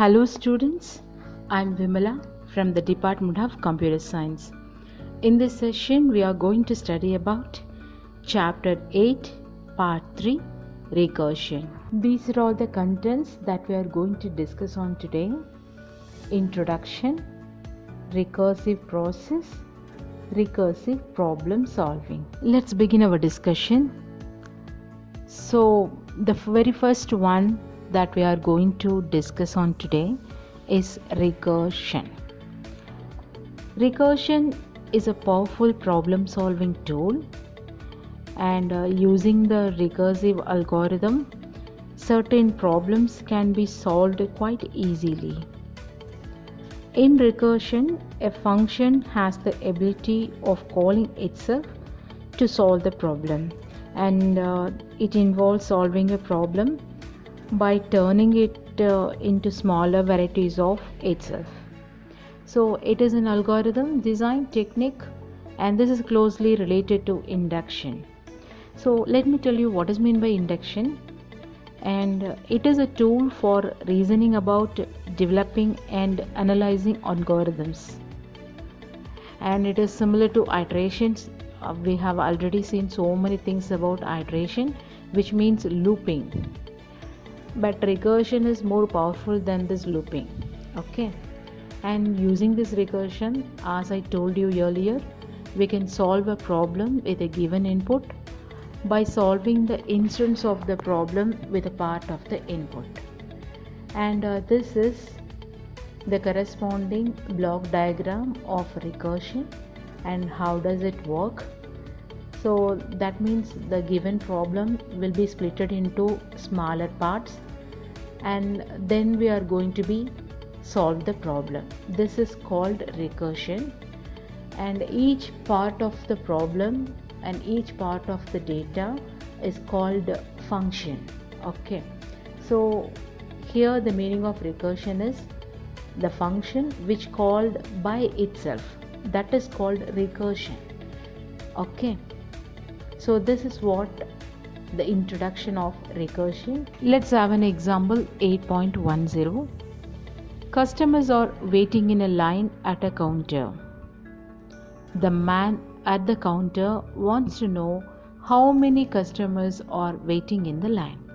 Hello students, I'm Vimala from the Department of Computer Science. In this session, we are going to study about Chapter 8, Part 3, Recursion. These are all the contents that we are going to discuss on today. Introduction, recursive process, recursive problem solving. Let's begin our discussion. So, the very first one that we are going to discuss on today is recursion. Recursion is a powerful problem solving tool, and using the recursive algorithm, certain problems can be solved quite easily. In recursion, a function has the ability of calling itself to solve the problem, and it involves solving a problem by turning it into smaller varieties of itself. So it is an algorithm design technique, and this is closely related to induction. So let me tell you what is meant by induction. And it is a tool for reasoning about developing and analyzing algorithms, and it is similar to iterations. We have already seen so many things about iteration, which means looping, but recursion is more powerful than this looping. Okay, and using this recursion, as I told you earlier, we can solve a problem with a given input by solving the instance of the problem with a part of the input, and this is the corresponding block diagram of recursion. And how does it work? So that means the given problem will be splitted into smaller parts, and then we are going to be solve the problem. This is called recursion, and each part of the problem and each part of the data is called function. Okay, so here the meaning of recursion is the function which called by itself, that is called recursion. Okay, so this is what the introduction of recursion. Let's have an example. 8.10. Customers are waiting in a line at a counter. The man at the counter wants to know how many customers are waiting in the line.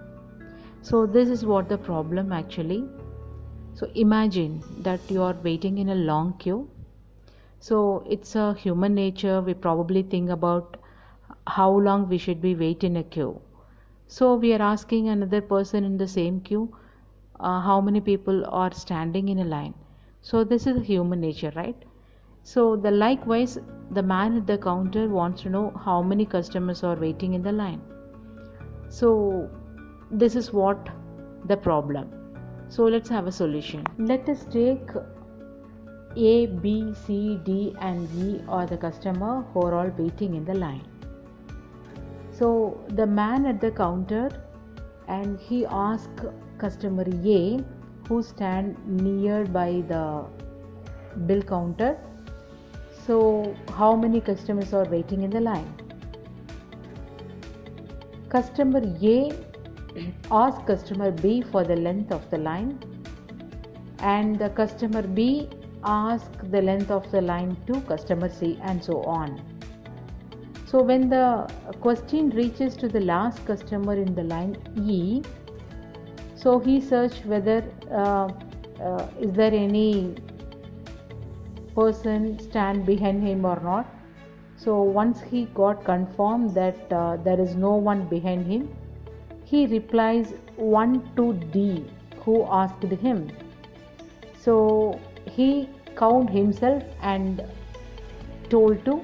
So this is what the problem actually. So imagine that you are waiting in a long queue. So it's a human nature, we probably think about how long we should be wait in a queue. So we are asking another person in the same queue, how many people are standing in a line. So this is human nature, right? So the likewise, the man at the counter wants to know how many customers are waiting in the line. So this is what the problem. So let's have a solution. Let us take A, B, C, D and E are the customer who are all waiting in the line. So the man at the counter, and he asks customer A, who stand nearby the bill counter, so how many customers are waiting in the line? Customer A asks customer B for the length of the line, and the customer B asks the length of the line to customer C, and so on. So when the question reaches to the last customer in the line E, so he searched whether is there any person stand behind him or not. So once he got confirmed that there is no one behind him, he replies 1 to D who asked him. So he count himself and told to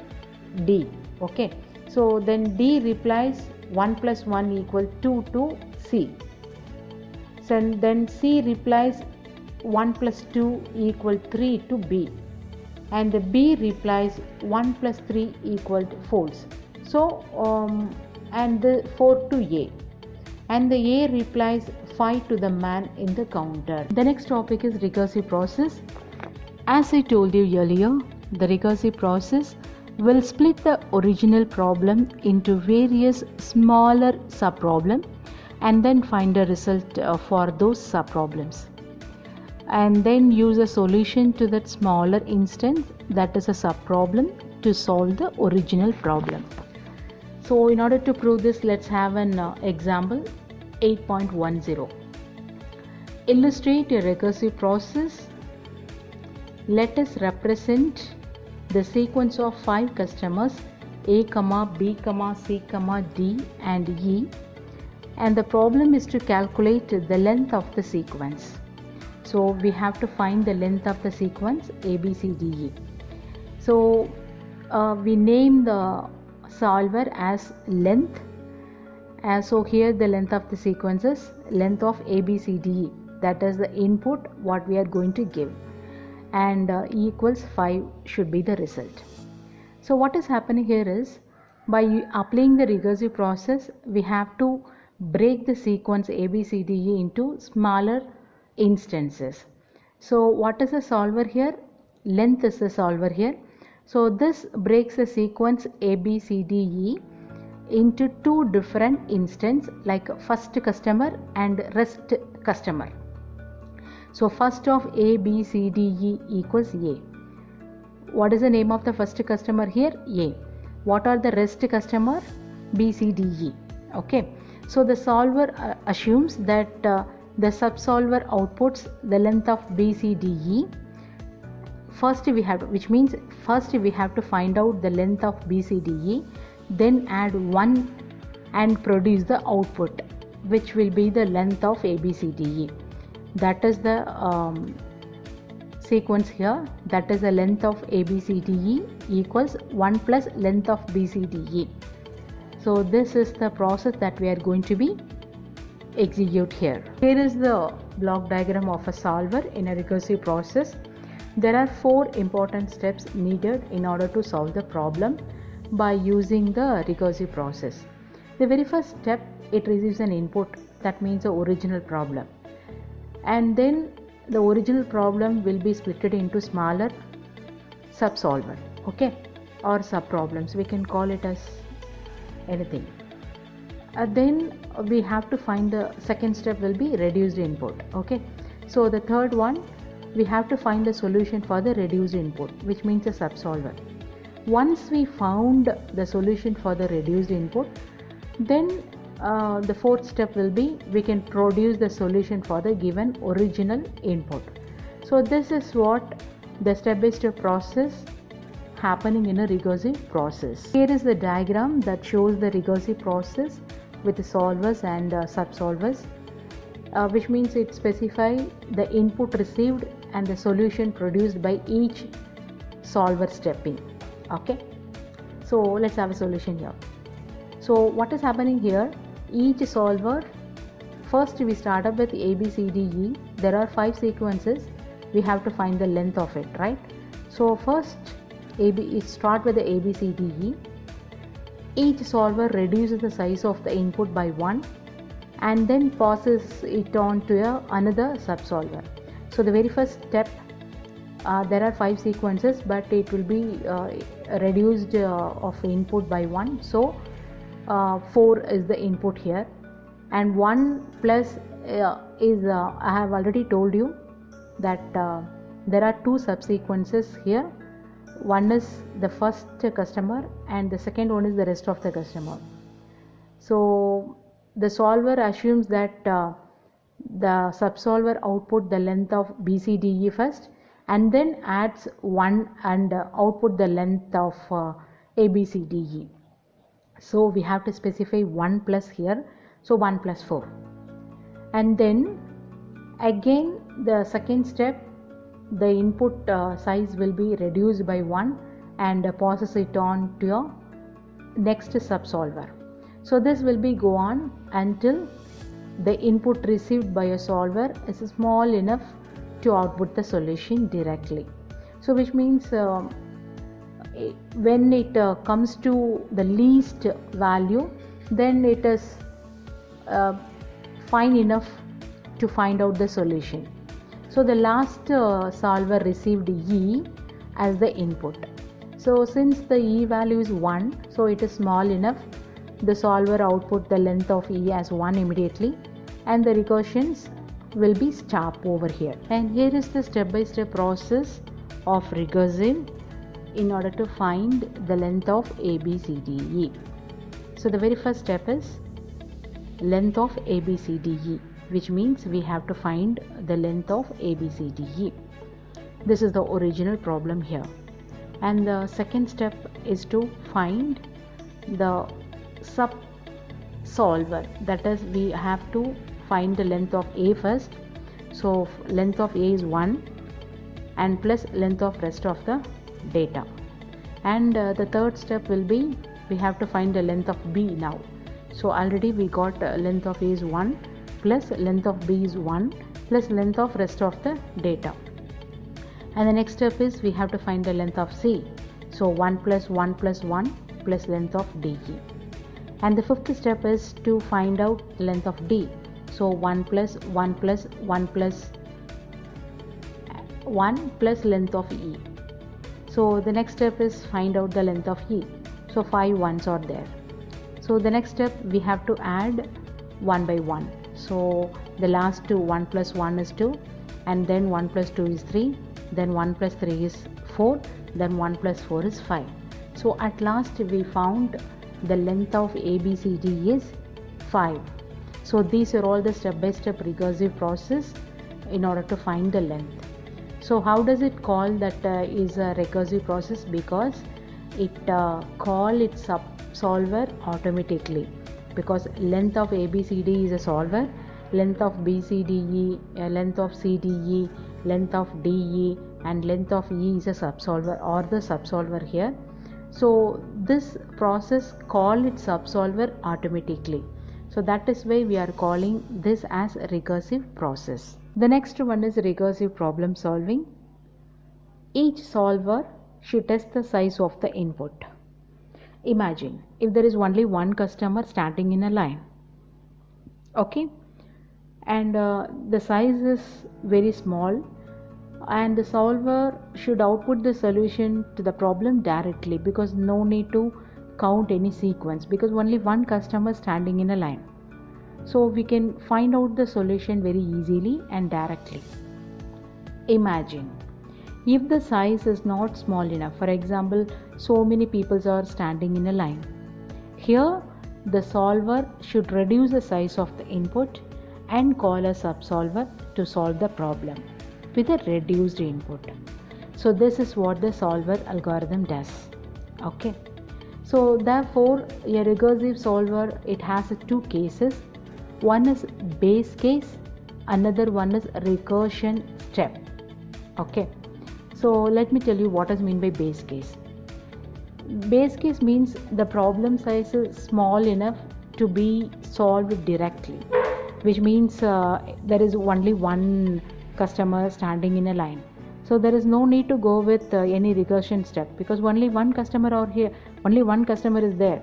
D. Okay, so then D replies 1 plus 1 equal 2 to C. So then C replies 1 plus 2 equal 3 to B, and the B replies 1 plus 3 equal false. So and the 4 to A, and the A replies 5 to the man in the counter. The next topic is recursive process. As I told you earlier, the recursive process will split the original problem into various smaller subproblems and then find a result for those subproblems. and then use a solution to that smaller instance that is a subproblem to solve the original problem. So in order to prove this, let's have an example 8.10. Illustrate a recursive process. Let us represent the sequence of 5 customers A, B, C, D and E, and the problem is to calculate the length of the sequence. So we have to find the length of the sequence A, B, C, D, E. So we name the solver as length. So here the length of the sequence is length of A, B, C, D, E. That is the input what we are going to give, and E equals 5 should be the result. So what is happening here is, by applying the recursive process, we have to break the sequence A, B, C, D, E into smaller instances. So what is the solver here? Length is the solver here. So this breaks the sequence A, B, C, D, E into 2 different instances, like first customer and rest customer. So first of A, B, C, D, E equals A. What is the name of the first customer here? A. What are the rest customer? B, C, D, E. Okay. So the solver assumes that the subsolver outputs the length of B, C, D, E. First we have to find out the length of B, C, D, E, then add 1 and produce the output, which will be the length of A, B, C, D, E. That is the sequence here. That is the length of A, B, C, D, E equals 1 plus length of B, C, D, E. So this is the process that we are going to be execute here. Here is the block diagram of a solver in a recursive process. There are 4 important steps needed in order to solve the problem by using the recursive process. The very first step, it receives an input, that means the original problem, and then the original problem will be split into smaller subsolver, okay, or subproblems. We can call it as anything. Then we have to find the second step will be reduced input, okay. So the third one, we have to find the solution for the reduced input, which means the subsolver. Once we found the solution for the reduced input, then the fourth step will be we can produce the solution for the given original input. So this is what the step-by-step process happening in a recursive process. Here is the diagram that shows the recursive process with the solvers and subsolvers, which means it specifies the input received and the solution produced by each solver stepping. Okay, so let's have a solution here. So what is happening here? Each solver, first we start up with A, B, C, D, E. There are 5 sequences. We have to find the length of it, right? So first start with the A, B, C, D, E. Each solver reduces the size of the input by 1 and then passes it on to another subsolver. So the very first step, there are 5 sequences, but it will be reduced of input by 1. So 4 is the input here, and 1 plus is I have already told you that there are 2 subsequences here. One is the first customer and the second one is the rest of the customer. So the solver assumes that the subsolver output the length of BCDE first and then adds 1 and output the length of ABCDE. So we have to specify 1 plus here, so 1 plus 4. And then again the second step, the input size will be reduced by 1 and passes it on to your next subsolver. So this will be go on until the input received by a solver is small enough to output the solution directly. So which means when it comes to the least value, then it is fine enough to find out the solution. So the last solver received E as the input. So since the E value is 1, so it is small enough, the solver output the length of E as 1 immediately, and the recursions will be stop over here. And here is the step-by-step process of recursive in order to find the length of ABCDE. So the very first step is length of ABCDE, which means we have to find the length of ABCDE. This is the original problem here. And the second step is to find the sub solver, that is we have to find the length of A first. So length of A is 1 and plus length of rest of the data. And the third step will be we have to find the length of B now. So already we got length of A is 1 plus length of B is 1 plus length of rest of the data. And the next step is we have to find the length of C. So 1 plus 1 plus 1 plus length of DE. And the fifth step is to find out length of D. So 1 plus 1 plus 1 plus 1 plus length of E. So the next step is find out the length of E. So 5 ones are there. So the next step we have to add 1 by 1. So the last two, 1 plus 1 is 2, and then 1 plus 2 is 3, then 1 plus 3 is 4, then 1 plus 4 is 5. So at last we found the length of ABCD is 5. So these are all the step-by-step recursive process in order to find the length. So how does it call that is a recursive process? Because it call its solver automatically, because length of ABCD is a solver, length of BCDE, length of CDE, length of DE, and length of E is a subsolver or the subsolver here. So this process call its subsolver automatically. So that is why we are calling this as a recursive process. The next one is recursive problem solving. Each solver should test the size of the input. Imagine if there is only one customer standing in a line, okay, and the size is very small, and the solver should output the solution to the problem directly, because no need to count any sequence, because only one customer standing in a line. So we can find out the solution very easily and directly. Imagine if the size is not small enough, for example, so many people are standing in a line. Here the solver should reduce the size of the input and call a subsolver to solve the problem with a reduced input. So this is what the solver algorithm does. Okay. So therefore a recursive solver, it has two cases. One is base case, another one is recursion step. Okay. So let me tell you what is mean by base case. Base case means the problem size is small enough to be solved directly, which means there is only one customer standing in a line. So there is no need to go with any recursion step, because only one customer or here, only one customer is there.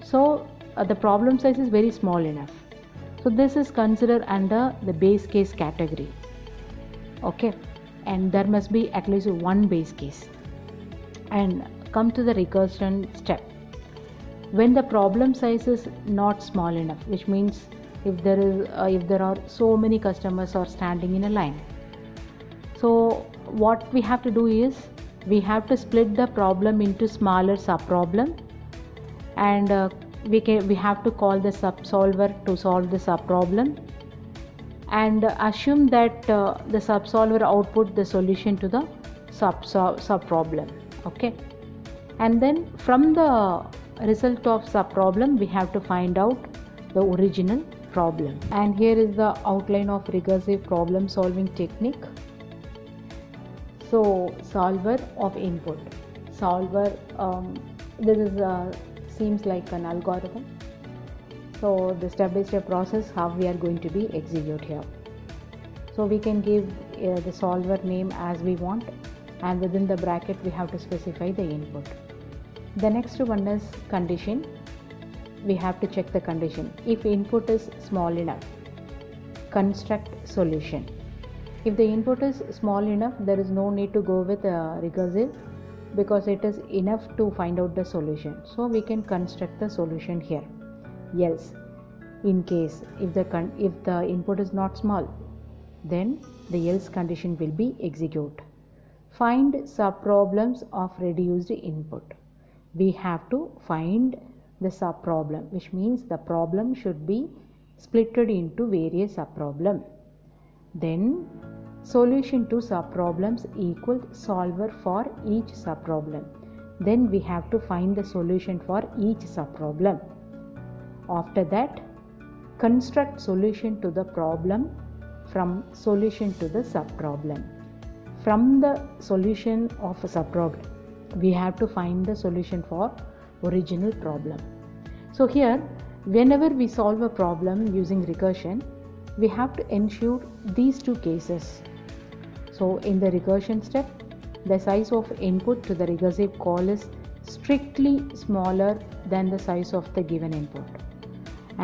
So the problem size is very small enough. So this is considered under the base case category. Okay, and there must be at least one base case. And come to the recursion step. When the problem size is not small enough, which means if there are so many customers are standing in a line. So what we have to do is we have to split the problem into smaller subproblem, and we have to call the subsolver to solve the subproblem, and assume that the subsolver output the solution to the subproblem. Okay, and then from the result of subproblem we have to find out the original problem. And here is the outline of recursive problem solving technique. So solver of input, solver, this is seems like an algorithm. So the step-by-step process how we are going to be execute here. So we can give the solver name as we want, and within the bracket we have to specify the input. The next one is condition. We have to check the condition. If input is small enough, construct solution. If the input is small enough, there is no need to go with recursive, because it is enough to find out the solution. So we can construct the solution here. Else, in case if the input is not small, then the else condition will be execute. Find subproblems of reduced input. We have to find the subproblem, which means the problem should be splitted into various subproblem. Then solution to subproblems equal solver for each subproblem. Then we have to find the solution for each subproblem. After that, construct solution to the problem from solution to the subproblem. From the solution of a subproblem, we have to find the solution for original problem. So here, whenever we solve a problem using recursion, we have to ensure these two cases. So in the recursion step, the size of input to the recursive call is strictly smaller than the size of the given input.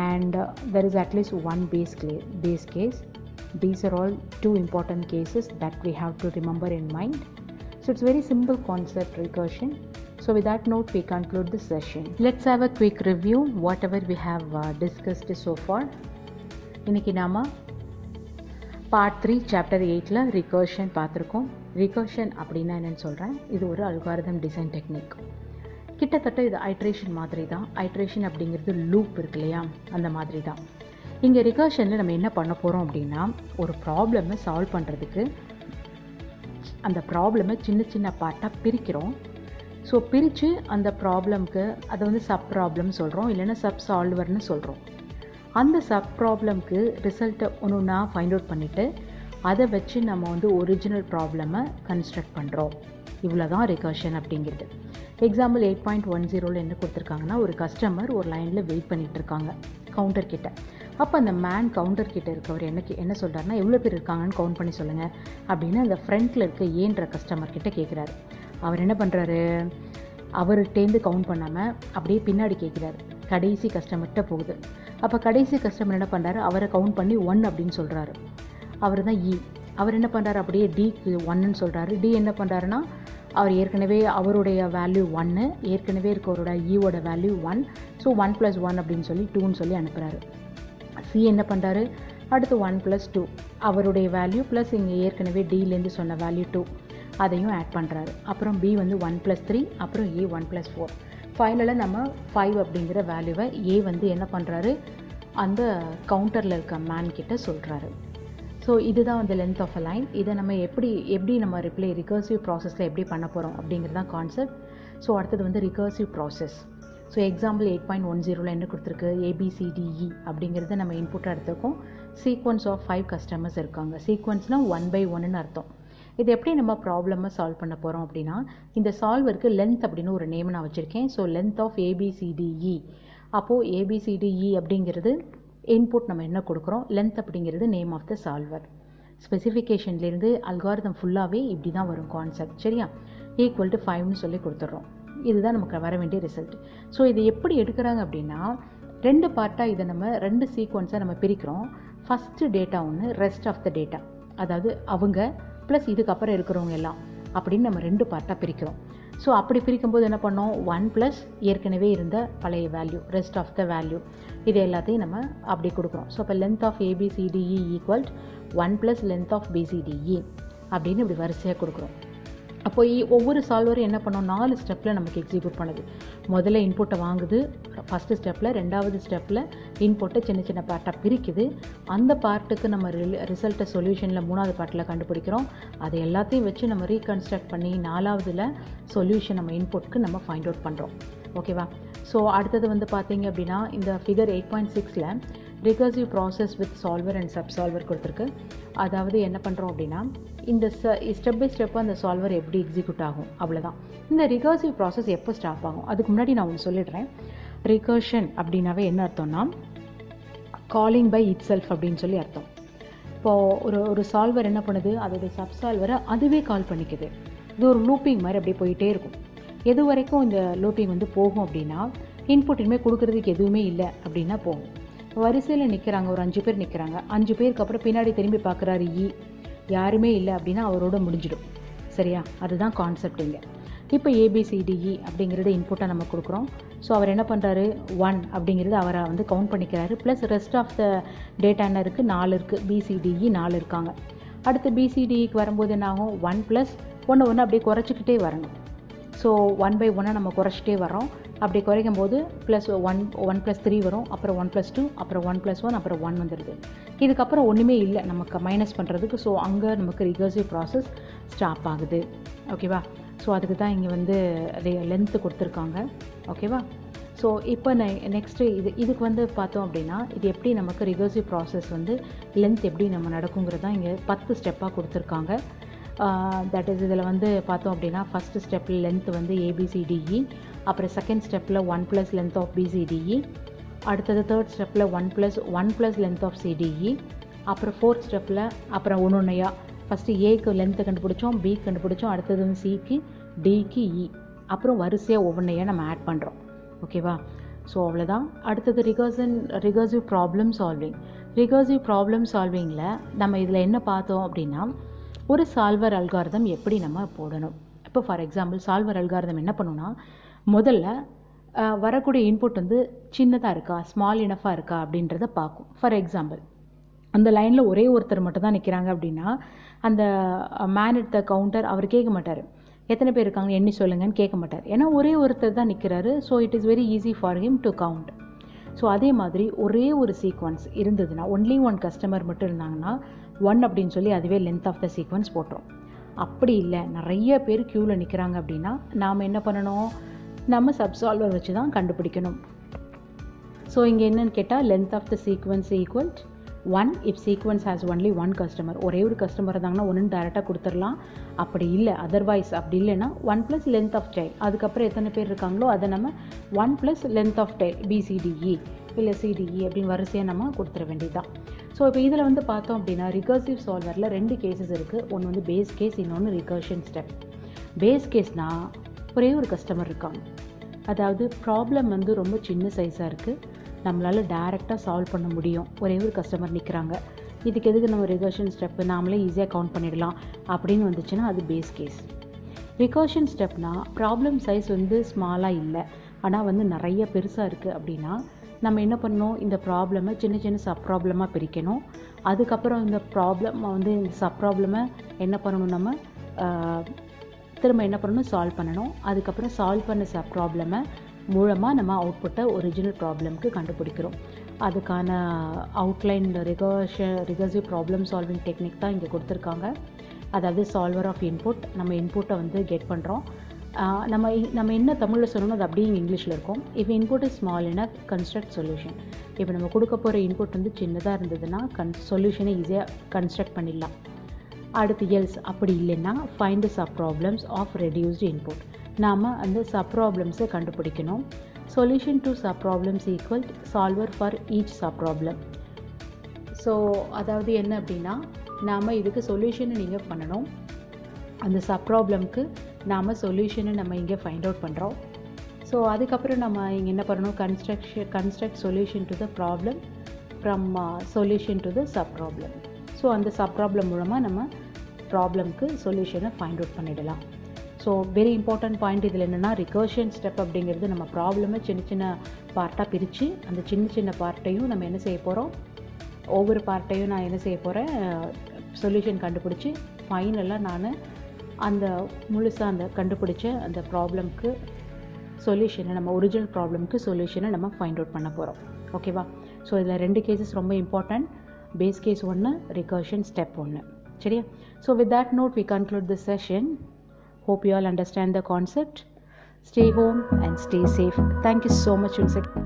And there is at least one base case. These are all two important cases that we have to remember in mind. So it's very simple concept, recursion. So with that note, we conclude this session. Let's have a quick review whatever we have discussed so far. இன்னைக்கு நாம part 3 chapter 8ல recursion பார்த்துருக்கோம். Recursion அப்படின்னா என்னன்னு சொல்கிறேன். இது ஒரு algorithm design technique. கிட்டத்தட்ட இது ஐட்ரேஷன் மாதிரி தான். ஐட்ரேஷன் அப்படிங்கிறது லூப் இருக்கு இல்லையா, அந்த மாதிரி தான். இங்கே ரிகர்ஷனில் நம்ம என்ன பண்ண போகிறோம் அப்படின்னா, ஒரு ப்ராப்ளமை சால்வ் பண்ணுறதுக்கு அந்த ப்ராப்ளமை சின்ன சின்ன பார்ட்டாக பிரிக்கிறோம். ஸோ பிரித்து அந்த ப்ராப்ளம்க்கு அதை வந்து சப் ப்ராப்ளம் சொல்கிறோம், இல்லைன்னா சப் சால்வர்னு சொல்கிறோம். அந்த சப் ப்ராப்ளம்க்கு ரிசல்ட்டை ஒன்றுன்னா ஃபைண்ட் அவுட் பண்ணிவிட்டு அதை வச்சு நம்ம வந்து ஒரிஜினல் ப்ராப்ளமை கன்ஸ்ட்ரக்ட் பண்ணுறோம். இவ்வளோ தான் ரிகர்ஷன் அப்படிங்கிறது. எக்ஸாம்பிள் 8.10 என்ன கொடுத்துருக்காங்கன்னா, ஒரு கஸ்டமர் ஒரு லைனில் வெயிட் பண்ணிகிட்டு இருக்காங்க கவுண்டர் கிட்ட. அப்போ அந்த மேன் கவுண்டர் கிட்ட இருக்கவர் என்ன சொல்கிறாருன்னா, எவ்வளோ பேர் இருக்காங்கன்னு கவுண்ட் பண்ணி சொல்லுங்கள் அப்படின்னு அந்த ஃப்ரண்ட்டில் இருக்க ஏன்ற கஸ்டமர் கிட்ட கேட்குறாரு. அவர் என்ன பண்ணுறாரு, அவர்கிட்டேருந்து கவுண்ட் பண்ணாமல் அப்படியே பின்னாடி கேட்குறாரு, கடைசி கஸ்டமர்கிட்ட போகுது. அப்போ கடைசி கஸ்டமர் என்ன பண்ணுறாரு, அவரை கவுண்ட் பண்ணி 1 அப்படின்னு சொல்கிறாரு. அவர் தான் இ. அவர் என்ன பண்ணுறாரு, அப்படியே டிக்கு 1ன்னு சொல்கிறாரு. டி என்ன பண்ணுறாருன்னா, அவர் ஏற்கனவே அவருடைய வேல்யூ 1, ஏற்கனவே இருக்கவரோட ஈவோட வேல்யூ 1, ஸோ 1 + 1 அப்படின்னு சொல்லி 2ன்னு சொல்லி அனுப்புகிறாரு. சி என்ன பண்ணுறாரு, அடுத்து 1 + 2 அவருடைய வேல்யூ ப்ளஸ் இங்கே ஏற்கனவே டிலேருந்து சொன்ன வேல்யூ 2 அதையும் ஆட் பண்ணுறாரு. அப்புறம் பி வந்து 1 + 3, அப்புறம் ஏ 1 + 4. ஃபைனலாக நம்ம 5 அப்படிங்கிற வேல்யூவை ஏ வந்து என்ன பண்ணுறாரு, அந்த கவுண்டரில் இருக்க மேன் கிட்ட சொல்கிறாரு. ஸோ இதுதான் வந்து லென்த் ஆஃப் அ லைன். இதை நம்ம எப்படி நம்ம ரிகர்சிவ் ப்ராசஸில் எப்படி பண்ண போகிறோம் அப்படிங்கிறது தான் கான்செப்ட். ஸோ அடுத்தது வந்து ரிகர்சிவ் ப்ராசஸ். ஸோ எக்ஸாம்பிள் 8.10 என்ன கொடுத்துருக்கு, ABCDE அப்படிங்கிறத நம்ம இன்புட்டாக எடுத்துக்கோம். சீக்வன்ஸ் ஆஃப் 5 கஸ்டமர்ஸ் இருக்காங்க. சீக்வன்ஸ்னால் 1/1ன்னு அர்த்தம். இது எப்படி நம்ம ப்ராப்ளமை சால்வ் பண்ண போகிறோம் அப்படின்னா, இந்த சால்வருக்கு லென்த் அப்படின்னு ஒரு நேம் நான் வச்சுருக்கேன். So length of ABCDE. அப்போது ABCDE அப்படிங்கிறது இன்புட் நம்ம என்ன கொடுக்குறோம், லென்த் அப்படிங்கிறது நேம் ஆஃப் த சால்வர். ஸ்பெசிஃபிகேஷன்லேருந்து அல்காரிதம் ஃபுல்லாகவே இப்படி தான் வரும் கான்செப்ட். சரியா, = 5ன்னு சொல்லி கொடுத்துட்றோம். இதுதான் நமக்கு வர வேண்டிய ரிசல்ட். ஸோ இது எப்படி எடுக்கிறாங்க அப்படின்னா, 2 பார்ட்டாக இதை நம்ம 2 சீக்வன்ஸாக நம்ம பிரிக்கிறோம். ஃபஸ்ட்டு டேட்டா ஒன்று, ரெஸ்ட் ஆஃப் த டேட்டா, அதாவது அவங்க ப்ளஸ் இதுக்கப்புறம் இருக்கிறவங்க எல்லாம் அப்படின்னு நம்ம 2 பார்ட்டாக பிரிக்கிறோம். ஸோ அப்படி பிரிக்கும்போது என்ன பண்ணோம், 1 ப்ளஸ் ஏற்கனவே இருந்த பழைய value, rest of the value, இது எல்லாத்தையும் நம்ம அப்படி கொடுக்குறோம். ஸோ அப்போ length of ABCDE = 1 + length of BCDE அப்படின்னு இப்படி வரிசையாக கொடுக்குறோம். அப்போ ஒவ்வொரு சால்வரும் என்ன பண்ணோம், 4 ஸ்டெப்பில் நமக்கு எக்ஸிக்யூட் பண்ணுது. முதல்ல இன்புட்டை வாங்குது ஃபஸ்ட்டு ஸ்டெப்பில், 2வது ஸ்டெப்பில் இன்புட்டை சின்ன சின்ன பார்ட்டாக பிரிக்குது. அந்த பார்ட்டுக்கு நம்ம ரிசல்ட்டை சொல்யூஷனில் 3வது பார்ட்டில் கண்டுபிடிக்கிறோம். அதை எல்லாத்தையும் வச்சு நம்ம ரீகன்ஸ்ட்ரக்ட் பண்ணி 4வதுல சொல்யூஷன் நம்ம இன்புட்க்கு நம்ம ஃபைண்ட் அவுட் பண்ணுறோம். ஓகேவா. ஸோ அடுத்தது வந்து பார்த்தீங்க அப்படின்னா, இந்த ஃபிகர் 8.6ல் recursive process with solver and sub solver கொடுத்துருக்கு. அதாவது என்ன பண்ணுறோம் அப்படின்னா, இந்த ஸ்டெப் பை ஸ்டெப்பாக அந்த சால்வர் எப்படி எக்ஸிக்யூட் ஆகும், அவ்வளோதான். இந்த ரிகர்சிவ் ப்ராசஸ் எப்போ ஸ்டாப் ஆகும், அதுக்கு முன்னாடி நான் ஒன்று சொல்லிடுறேன். ரிகர்ஷன் அப்படின்னாவே என்ன அர்த்தம்னா, காலிங் பை இட் செல்ஃப் அப்படின்னு சொல்லி அர்த்தம். இப்போது ஒரு சால்வர் என்ன பண்ணுது, அதோடைய சப் சால்வரை அதுவே கால் பண்ணிக்குது. இது ஒரு லூப்பிங் மாதிரி அப்படியே போயிட்டே இருக்கும். எது வரைக்கும் இந்த லூப்பிங் வந்து போகும் அப்படின்னா, இன்புட் இனிமேல் கொடுக்குறதுக்கு எதுவுமே இல்லை அப்படின்னா போகும். வரிசையில் நிற்கிறாங்க, ஒரு 5 பேர் நிற்கிறாங்க. 5 பேருக்கு அப்புறம் பின்னாடி திரும்பி பார்க்குறாரு யாருமே இல்லை அப்படின்னா அவரோட முடிஞ்சிடும். சரியா, அதுதான் கான்செப்ட் இங்கே. இப்போ ஏபிசிடிஇ அப்படிங்கிறது இன்புட்டை நம்ம கொடுக்குறோம். ஸோ அவர் என்ன பண்ணுறாரு, 1 அப்படிங்கிறது அவரை வந்து கவுண்ட் பண்ணிக்கிறாரு. Plus rest of the data என்ன இருக்குது, 4 இருக்குது. பிசிடிஇ 4 இருக்காங்க. அடுத்து பிசிடிஇக்கு வரும்போது என்ன ஆகும், 1 ப்ளஸ் ஒன்று அப்படியே குறைச்சிக்கிட்டே வரணும். ஸோ 1/1 நம்ம குறைச்சிட்டே வரோம். அப்படி குறைக்கும் போது ப்ளஸ் 1 + 3 வரும், அப்புறம் 1 + 2, அப்புறம் 1 + 1, அப்புறம் 1 வந்துடுது. இதுக்கப்புறம் ஒன்றுமே இல்லை நமக்கு மைனஸ் பண்ணுறதுக்கு. ஸோ அங்கே நமக்கு ரிகர்சிவ் ப்ராசஸ் ஸ்டாப் ஆகுது. ஓகேவா? ஸோ அதுக்கு தான் இங்கே வந்து லென்த்து கொடுத்துருக்காங்க. ஓகேவா? ஸோ இப்போ நெக்ஸ்ட்டு இதுக்கு வந்து பார்த்தோம் அப்படின்னா, இது எப்படி நமக்கு ரிகர்சிவ் ப்ராசஸ் வந்து லென்த் எப்படி நம்ம நடக்குங்கிறது தான் இங்கே 10 ஸ்டெப்பாக கொடுத்துருக்காங்க. தட் இஸ் இதில் வந்து பார்த்தோம் அப்படின்னா, ஃபஸ்ட்டு ஸ்டெப்பில் லென்த் வந்து ஏபிசிடிஇ, அப்புறம் செகண்ட் ஸ்டெப்பில் 1 + லென்த் ஆஃப் பிசிடிஇ, அடுத்தது தேர்ட் ஸ்டெப்பில் 1 + லென்த் ஆஃப் சிடிஇ, அப்புறம் ஃபோர்த் ஸ்டெப்பில் அப்புறம் ஒன்றுயா ஃபஸ்ட்டு ஏக்கு லென்த்து கண்டுபிடிச்சோம், பிக்கு கண்டுபிடிச்சோம், அடுத்தது வந்து சிக்கு, டிக்கு, இ, அப்புறம் வரிசையாக ஒவ்வொன்றையாக நம்ம ஆட் பண்ணுறோம். ஓகேவா? ஸோ அவ்வளோதான். அடுத்தது recursive problem solving. Recursive problem சால்விங்கில் நம்ம இதில் என்ன பார்த்தோம் அப்படின்னா, ஒரு சால்வர் அல்காரிதம் எப்படி நம்ம போடணும். இப்போ ஃபார் எக்ஸாம்பிள் சால்வர் அல்காரிதம் என்ன பண்ணுன்னா, முதல்ல வரக்கூடிய இன்புட் வந்து சின்னதாக இருக்கா, ஸ்மால் இனஃபாக இருக்கா அப்படின்றத பார்க்கும். ஃபார் எக்ஸாம்பிள் அந்த லைனில் ஒரே ஒருத்தர் மட்டும் தான் நிற்கிறாங்க அப்படின்னா, அந்த மேன் அட் த கவுண்டர் அவர் கேட்க மாட்டார், எத்தனை பேர் இருக்காங்க எண்ணி சொல்லுங்கன்னு கேட்க மாட்டார். ஏன்னா ஒரே ஒருத்தர் தான் நிற்கிறாரு. So it is very easy for him to count. So அதே மாதிரி ஒரே ஒரு சீக்வன்ஸ் இருந்ததுன்னா, ஒன்லி ஒன் கஸ்டமர் மட்டும் இருந்தாங்கன்னா 1 அப்படின்னு சொல்லி அதுவே லென்த் ஆஃப் த சீக்வன்ஸ் போட்டுரும். அப்படி இல்லை, நிறைய பேர் க்யூவில் நிற்கிறாங்க அப்படின்னா நாம் என்ன பண்ணணும், நம்ம சப்சால்வர் வச்சு தான் கண்டுபிடிக்கணும். ஸோ இங்கே என்னன்னு கேட்டால், length of the sequence equal 1 if sequence has only one customer. ஒரே ஒரு கஸ்டமர் இருந்தாங்கன்னா ஒன்று டேரெக்டாக கொடுத்துடலாம். அப்படி இல்லை, அதர்வைஸ் அப்படி இல்லைன்னா 1 + லென்த் ஆஃப் சைல்டு, அதுக்கப்புறம் எத்தனை பேர் இருக்காங்களோ அதை நம்ம 1 + லென்த் ஆஃப் பிசிடிஇ இல்லை சிடிஇ அப்படின்னு வரிசையாக நம்ம கொடுத்துட வேண்டியதுதான். ஸோ இப்போ இதில் வந்து பார்த்தோம் அப்படின்னா, ரிகர்சிவ் சால்வரில் 2 கேசஸ் இருக்குது. ஒன்று வந்து பேஸ் கேஸ், இன்னொன்று ரிகர்ஷன் ஸ்டெப். பேஸ் கேஸ்னால் ஒரே ஒரு கஸ்டமர் இருக்காங்க, அதாவது ப்ராப்ளம் வந்து ரொம்ப சின்ன சைஸாக இருக்குது, நம்மளால் டேரெக்டாக சால்வ் பண்ண முடியும், ஒரே ஒரு கஸ்டமர் நிற்கிறாங்க, இதுக்கு எதுக்கு நம்ம ரிகர்ஷன் ஸ்டெப்பு, நாமளே ஈஸியாக கவுண்ட் பண்ணிடலாம் அப்படின்னு வந்துச்சுன்னா அது பேஸ் கேஸ். ரிகர்ஷன் ஸ்டெப்னால் ப்ராப்ளம் சைஸ் வந்து ஸ்மாலாக இல்லை, ஆனால் வந்து நிறைய பெருசாக இருக்குது அப்படின்னா நம்ம என்ன பண்ணணும், இந்த ப்ராப்ளமை சின்ன சின்ன சப் ப்ராப்ளமாக பிரிக்கணும். அதுக்கப்புறம் இந்த ப்ராப்ளம் வந்து இந்த சப் ப்ராப்ளமை என்ன பண்ணணும், நம்ம திரும்ப என்ன பண்ணணும், சால்வ் பண்ணணும். அதுக்கப்புறம் சால்வ் பண்ண சப் ப்ராப்ளமை மூலமாக நம்ம அவுட்புட்டை ஒரிஜினல் ப்ராப்ளம்க்கு கண்டுபிடிக்கிறோம். அதுக்கான outline recursive problem solving technique தான் இங்கே கொடுத்துருக்காங்க. அதாவது சால்வர் ஆஃப் இன்புட், நம்ம இன்புட்டை வந்து கெட் பண்ணுறோம். நம்ம என்ன தமிழில் சொல்லணும் அது அப்படியே இங்கிலீஷில் இருக்கும். இப்போ input is small enough construct solution. இப்போ நம்ம கொடுக்க போகிற இன்புட் வந்து சின்னதாக இருந்ததுன்னா சொல்யூஷனை ஈஸியாக கன்ஸ்ட்ரக்ட் பண்ணிடலாம். அடுத்து எல்ஸ் அப்படி இல்லைன்னா find sub problems of reduced input, நாம் அந்த சப் ப்ராப்ளம்ஸை கண்டுபிடிக்கணும். Solution to sub problems equal solver for each sub problem. So அதாவது என்ன அப்படின்னா, நாம் இதுக்கு சொல்யூஷனை நீங்கள் பண்ணணும், அந்த சப் ப்ராப்ளம்க்கு நாம் சொல்யூஷனை நம்ம இங்கே ஃபைண்ட் அவுட் பண்ணுறோம். ஸோ அதுக்கப்புறம் நம்ம இங்கே என்ன பண்ணணும், construct solution to the problem from solution to the sub problem. So அந்த சப் ப்ராப்ளம் மூலமாக நம்ம ப்ராப்ளம்க்கு சொல்யூஷனை ஃபைண்ட் அவுட் பண்ணிடலாம். ஸோ வெரி இம்பார்ட்டன்ட் பாயிண்ட் இதில் என்னென்னா, ரிகர்ஷன் ஸ்டெப் அப்படிங்கிறது நம்ம ப்ராப்ளமை சின்ன சின்ன பார்ட்டாக பிரித்து அந்த சின்ன சின்ன பார்ட்டையும் நம்ம என்ன செய்ய போகிறோம், ஒவ்வொரு பார்ட்டையும் நான் என்ன செய்ய போகிறேன், சொல்யூஷன் கண்டுபிடிச்சி ஃபைனலாக நான் அந்த முழுசாக அந்த கண்டுபிடிச்ச அந்த ப்ராப்ளம்க்கு சொல்யூஷனை, நம்ம ஒரிஜினல் ப்ராப்ளம்க்கு சொல்யூஷனை நம்ம ஃபைண்ட் அவுட் பண்ண போகிறோம். ஓகேவா? ஸோ இதில் 2 கேசஸ் ரொம்ப important, base case 1, recursion step 1. சரியா? So with that note we conclude this session. Hope you all understand the concept. Stay home and stay safe. Thank you so much once again.